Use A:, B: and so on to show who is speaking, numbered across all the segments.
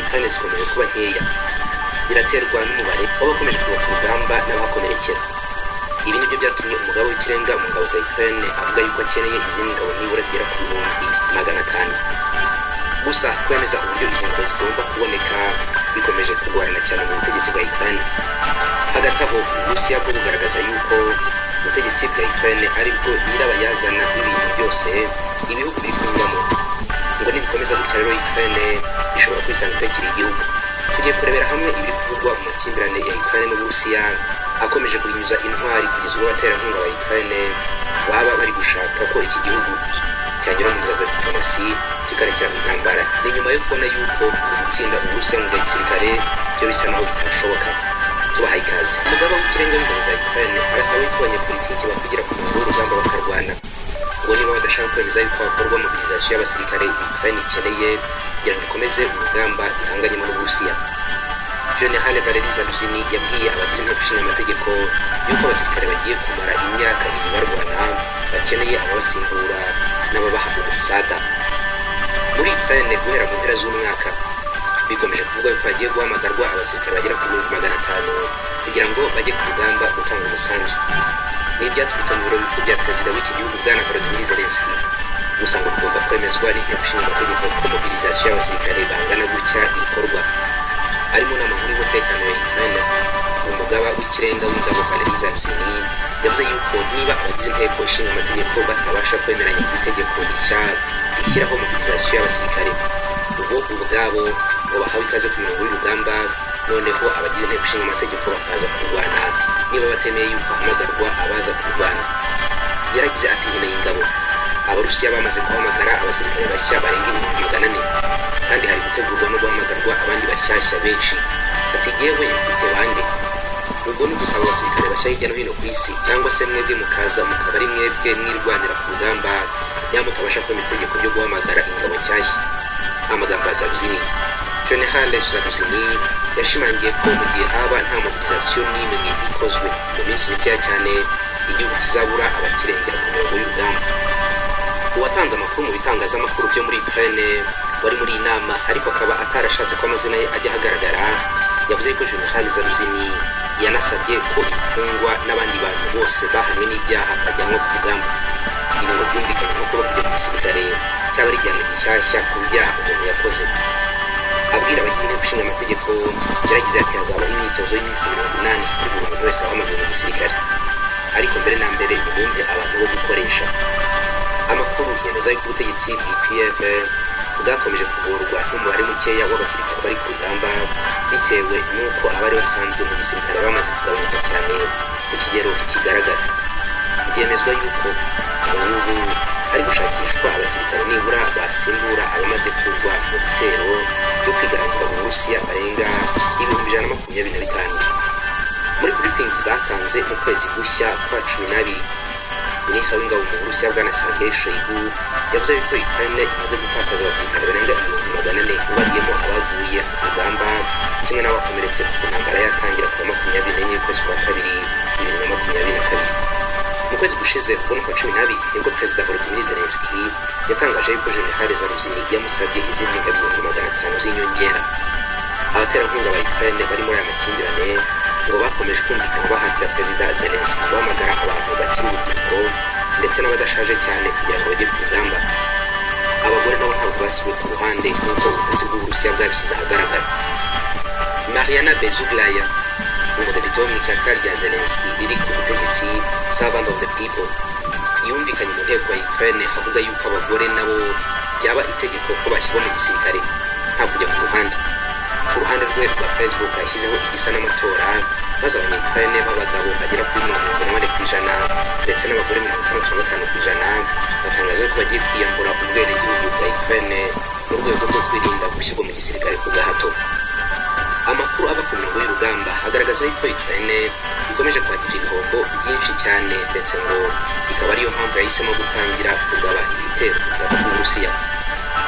A: Ukraine zikomeje kuba nkeya, biraterwa n'umubare w'abakomeje kuva ku rugamba n'abakomerekera. Ibi nibyo byatumye umugaba w'ikirenga mu ngabo za Ukraine avuga yuko akeneye izindi ngabo nibura zigera ku 500. Gusa kwemeza uburyo izi ngabo zigomba kuboneka bikomeje kugorana cyane mu butegetsi bwa Ukraine. Hagati aho Uburusiya bwo bugaragaza yuko ubutegetsi bwa Ukraine aribwo nyirabayazana n'ibintu byose ibihugu biri kunyuramo, ngo nibikomeza gutya rero Ukraine ishobora kwisanga itakiri igihugu. Tugiye kurebera hamwe ibiri kuvugwa mu makimbirane ya Ukraine n'Uburusiya akomeje kubinyuza intwari kugeza ubwo abaterankunga ba Ukraine baba bari gushaka ko iki gihugu cyagera mu nzira za diplomasi kikarekera mu ntambara. Ni nyuma yo kubona yuko gutsinda Uburusiya mu gisirikare byo bisa naho bitashoboka. Tubahaye ikaze. Umugaba w'ikirenga w'ingabo za Ukraine arasaba yuko abanyepolitiki bakugira ku murongo w'urugamba bakarwana, ngo niba badashaka kwemeza yuko hakorwa mobilisation y'abasirikare Ukraine ikeneye kugira ngo ikomeze urugamba ihanganye n'Uburusiya. General Valery Zaluzny yabwiye abagize inteko ishinga amategeko yuko abasirikare bagiye kumara imyaka ibiri barwana, bakeneye ababasimbura n'ababaha umusada. Muri Ukraine guhera mu mpera z'umwaka bikomeje kuvuga yuko hagiye guhamagarwa abasirikare bagera ku 500 kugira ngo bajye ku rugamba gutanga umusanzu. Ni ibyaturutse mu biro bikuru bya perezida w'iki gihugu Bwana Volodymyr Zelensky. Gusa ngo bigomba kwemezwa n'inteko ishinga amategeko ko mobilisation y'abasirikare bangana gutya ikorwa. Ari mu nama nkuru y'umutekano ya Ukraine, umugaba w'ikirenga w'ingabo Valery Zaluzny yavuze yuko niba abagize inteko ishinga amategeko batabasha kwemeranya ku itegeko rishya rishyiraho mobilisation y'abasirikare, ubwo ubwabo ngo bahawe ikaze ku mirongo y'urugamba, noneho abagize inteko ishinga amategeko bakaza kurwana niba batemeye yuko hamagarwa abaza kurwana. Yaragize ati nkeneye ingabo. Abarusiya bamaze guhamagara abasirikare bashya barenga 400 kandi hari gutegurwa no guhamagarwa abandi bashyashya benshi. Ati yewe mfite bande. Ubwo ni gusaba abasirikare bashya hirya no hino ku isi, cyangwa se mwebwe mukaza mukaba ari mwebwe mwirwanira ku rugamba mutabasha kwemeza itegeko ryo guhamagara ingabo nshyashya. Amagambo ya Zaluzny. General Zaluzny yashimangiye ko mu gihe haba nta mobilisation n'imwe ikozwe mu minsi mikeya cyane, igihugu kizabura abakirengera ku mirongo y'urugamba. Uwatanze amakuru mu bitangazamakuru byo muri Ukraine wari muri inama ariko akaba atarashatse ko amazina ye ajya ahagaragara, yavuze ko General Zaluzny yanasabye ko imfungwa n'abandi bantu bose bahamwe n'ibyaha bajyanwa ku rugamba. Ibi ngo byumvikanye nko kuba kujya mu gisirikare cyaba ari igihano gishyashya ku byaha umuntu yakoze. Abwira abagize inteko ishinga amategeko yaragize ati hazabaho imyitozo y'iminsi 80 kuri buri muntu wese wahamagawe mu gisirikare, ariko mbere na mbere ibumbe abantu bo gukoresha. Amakuru yemeza yuko ubutegetsi bwa Kiev bwakomeje kugorwa n'umubare mukeya w'abasirikare bari ku rugamba, bitewe n'uko abari basanzwe mu gisirikare bamaze kugabanuka cyane ku kigero kigaragara. Byemezwa yuko ubu hari gushakishwa abasirikare nibura basimbura abamaze kugwa mu bitero byo kwigaranzura Uburusiya barenga 125,000. Muri briefings batanze mu kwezi gushya kwa 12, Minisitiri w'ingabo mu Burusiya Bwana Sergei Shoigu yavuze yuko Ukraine imaze gutakaza abasirikare barenga 400 bariyemo abaguye ku rugamba kimwe n'abakomeretse ku ntambara yatangira ku 24 y'ukwezi kwa kabiri 2022. Mu kwezi gushize ubwo kwa 12 nibwo Perezida Volodymyr Zelensky yatangaje yuko General Zaluzny yamusabye izindi ngabo 500 z'inyongera. Abaterankunga ba Ukraine bari muri aya makimbirane ngo bakomeje kumvikana bahatira Perezida Zelensky guhamagara abantu bakiri urubyiruko ndetse n'abadashaje cyane kugira ngo bajye ku rugamba. Abagore nabo ntabwo basiwe ku ruhande nk'uko ubutasi bw'Uburusiya bwabishyize ahagaragara. Mariana Bezuglaya, umudepite wo mu ishyaka rya Zelensky riri ku butegetsi Servant of the People, yumvikanye mu nteko ya Ukraine avuga yuko abagore nabo byaba itegeko ko bashyirwa mu gisirikare nta kujya ku ruhande. Ku ruhande rwe rwa Facebook yashyizeho igisa n'amatora, maze abanyayukraine b'abagabo bagera kuri 80% ndetse n'abagore 55% batangaza ko bagiye kwiyambura ubwenegihugu bwa Ukraine mu rwego rwo kwirinda gushyirwa mu gisirikare ku gahato. Amakuru ava ku mirongo y'urugamba agaragaza yuko Ukraine ikomeje kwakira ibihombo byinshi cyane, ndetse ngo ikaba ariyo mpamvu yahisemo gutangira kugaba ibitero ku butaka bw'Uburusiya.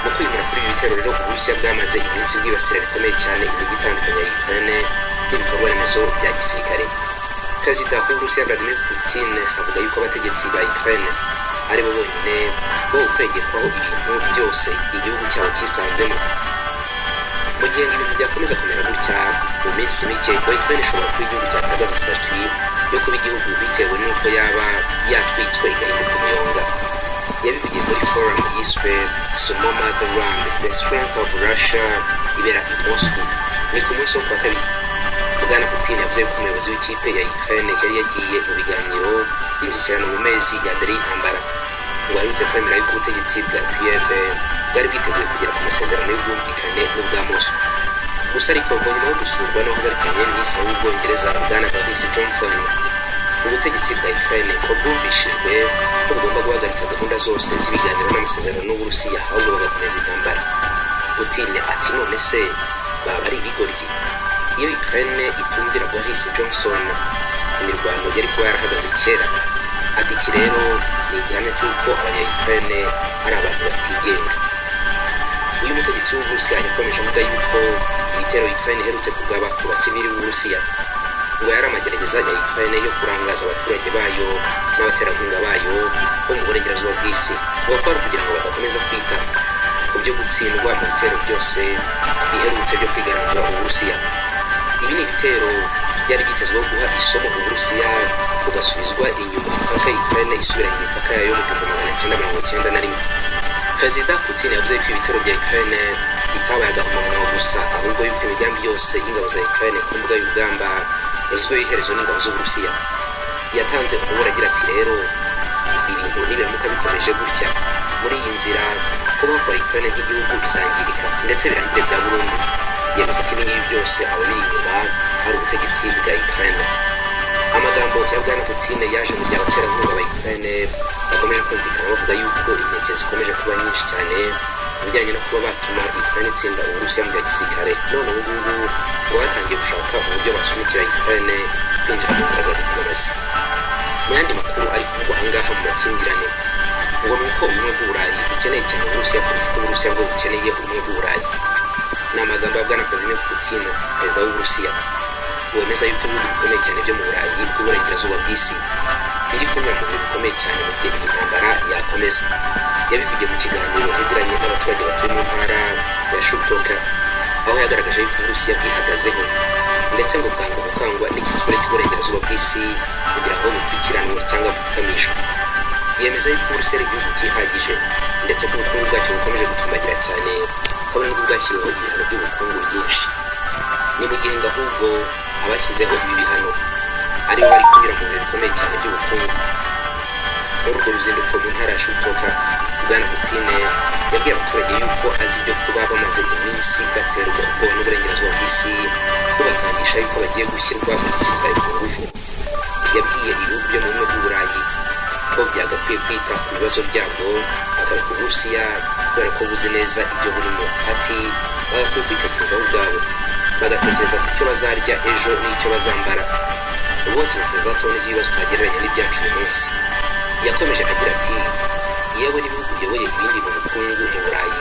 A: Mu kwimura kuri ibi bitero rero Uburusiya bwamaze iminsi bwibasira bikomeye cyane imijyi itandukanye ya Ukraine n'ibikorwa remezo bya gisirikare. Perezida w'Uburusiya Vladimir Putin avuga yuko abategetsi ba Ukraine ari bo bonyine bo kwegekwaho ibintu byose igihugu cyabo cyisanzemo. Mu mu gihe ibintu byakomeza kumera gutya mu minsi mike Ukraine ishobora kuba igihugu cyatagaza statut yo kuba igihugu bitewe n'uko yaba yatwitswe igahinduka umuyonga. Yabivugiye muri forum yiswe Sumo Motherland The Strength of Russia ibera i Moscow ni ku munsi wo kuwa kabiri. Bwana Putin yavuze ko umuyobozi w'ikipe ya Ukraine yari yagiye mu biganiro by'imishyikirano mu mezi ya mbere y'intambara ngo aherutse kwemera yuko ubutegetsi bwa Kiev bwari bwiteguye kugera ku masezerano y'ubwumvikane n'ubwa Moscow. Gusa ariko ngo nyuma yo gusurwa n'uwahoze ari Premier Minister w'Ubwongereza Bwana Boris Johnson, ubutegetsi bwa Ukraine ko bwumvishijwe ko bugomba guhagarika gahunda zose z'ibiganiro n'amasezerano n'Uburusiya ahubwo bagakomeza intambara. Putin ati none se baba ari ibigoryi? Iyo Ukraine itumvira Boris Johnson imirwano yari kuba yarahagaze kera. Ati iki rero ni igihamya cy'uko abanya-Ukraine ari abantu batigenga. Uyu mutegetsi w'Uburusiya yakomeje avuga yuko ibitero Ukraine iherutse kugaba ku basivili b'Uburusiya ngo yari amagerageza ya Ukraine yo kurangaza abaturage bayo n'abaterankunga bayo bo mu burengerazuba bw'isi, ngo kwari kugira ngo badakomeza kwita ku byo gutsindwa mu bitero byose biherutse byo kwigaranzura Uburusiya. Ibi ni ibitero byari byitezweho guha isomo Uburusiya bugasubizwa inyuma mpaka Ukraine isubira mu mipaka yayo mu 1991. Perezida Putin yavuze ko ibitero bya Ukraine bitabaye agahomamunwa gusa, ahubwo yuko imigambi yose y'ingabo za Ukraine ku mbuga y'urugamba yashyizweho iherezo n'ingabo z'Uburusiya. Yatanze umuburo agira ati rero ibintu nibiramuka bikomeje gutya muri iyi nzira kubaho kwa Ukraine nk'igihugu bizangirika ndetse birangire bya burundu. Yemeza ko ibingibi byose ababiri inyuma ari ubutegetsi bwa Ukraine. Amagambo ya Bwana Putin yaje mu gihe abaterankunga ba Ukraine bakomeje kumvikana bavuga yuko inkeke zikomeje kuba nyinshi cyane mu bijyanye no kuba batuma Ukraine itsinda Uburusiya mu bya gisirikare. None ubu ngubu ngo batangiye gushaka uburyo basunikira Ukraine kwinjira mu nzira za diplomasi. Mu yandi makuru ari kuvugwa ahangaha mu makimbirane ngo ni uko ubumwe bw'Uburayi bukeneye cyane Uburusiya kurusha uko Uburusiya bwo bukeneye ubumwe bw'Uburayi. Ni amagambo ya Bwana Vladimir Putin, perezida w'Uburusiya, wemeza yuko ibihugu bikomeye cyane byo mu Burayi bw'uburengerazuba bw'isi biri kunyura mu bihe bikomeye cyane mu gihe iyi ntambara yakomeza. Yabivugiye mu kiganiro yagiranye n'abaturage batuye mu ntara ya Shutoka, aho yagaragaje yuko Uburusiya bwihagazeho ndetse ngo bwanga gukangwa n'igitsure cy'uburengerazuba bw'isi kugira ngo bupfukiranwe cyangwa bupfukamishwe. Yemeza yuko Uburusiya ari igihugu cyihagije ndetse ko ubukungu bwacyo bukomeje gutumbagira cyane, kabone n'ubwo bwashyiriweho ibihano by'ubukungu byinshi. Ni mu gihe ngo ahubwo abashyizeho ibi bihano ari bo bari kunyura mu bihe bikomeye cyane by'ubukungu. Muri urwo ruzinduko mu ntara ya Shutoka, Bwana Putin yabwiye abaturage yuko azi ibyo kuba bamaze iminsi baterwa ubwoba n'uburengerazuba bw'isi bubakangisha yuko bagiye gushyirwa mu gisirikare ku ngufu. Yabwiye ibihugu byo mu bumwe bw'Uburayi ko byagakwiye kwita ku bibazo byabwo bakareka Uburusiya kubera ko buzi neza ibyo burimo. Ati bagakwiye kwitekerezaho ubwabo, bagatekereza ku cyo bazarya ejo n'icyo bazambara. Bose bafite za toni z'ibibazo utagereranya n'ibyacu uyu munsi. Yakomeje agira ati yewe n'ibihugu biyoboye ibindi mu bukungu mu Burayi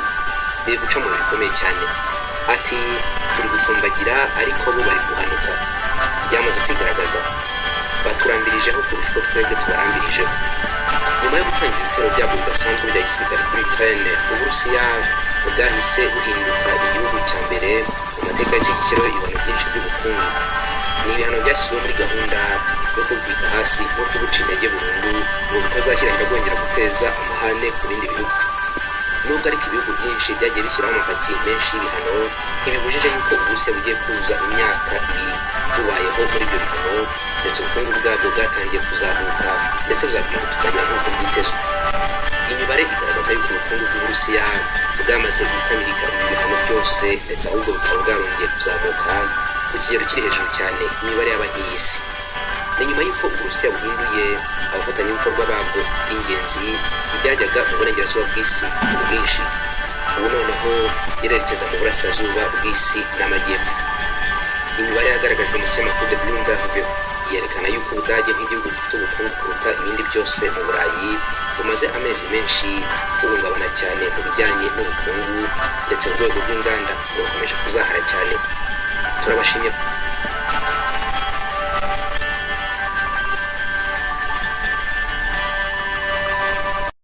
A: biri guca mu bikomeye cyane. Ati turi gutumbagira ariko bo bari guhanuka. Byamaze kwigaragaza, baturambirijeho kurusha uko twebwe tubarambirijeho. Nyuma yo gutangiza ibitero byabo bidasanzwe bya gisirikare kuri Ukraine, Uburusiya bwahise buhinduka igihugu cya mbere mu mateka y'isi gishyiraho ibihano byinshi by'ubukungu. Ni ibihano byashyizweho muri gahunda yo kubwita hasi no kubuca intege burundu ngo butazashyira bwongera guteza amahane ku bindi bihugu. Nubwo ariko ibihugu byinshi byagiye bishyiraho amapaki menshi y'ibihano, ntibibujije yuko Uburusiya bugiye kuzuza imyaka ibiri bubayeho muri ibyo bihano, ndetse ubukungu bwabwo bwatangiye kuzamuka ndetse buzaguma gutumbagira nk'uko byitezwe. Imibare igaragaza yuko ubukungu bw'Uburusiya bwamaze gukamirika ibi bihano byose ndetse ahubwo bukaba bwarongeye kuzamuka ku kigero kiri hejuru cyane imibare y'abanki y'isi. Ni nyuma y'uko Uburusiya buhinduye abafatanyabikorwa babwo b'ingenzi byajyaga mu burengerazuba bw'isi ku bwinshi, ubu noneho birerekeza mu burasirazuba bw'isi n'amajyepfo. Imibare yagaragajwe mu kinyamakuru The Bloomberg yerekana yuko Ubudage nk'igihugu gifite ubukungu kuruta ibindi byose mu Burayi bumaze amezi menshi buhungabana cyane mu bijyanye n'ubukungu, ndetse urwego rw'inganda rukomeje kuzahara cyane. Turabashimye.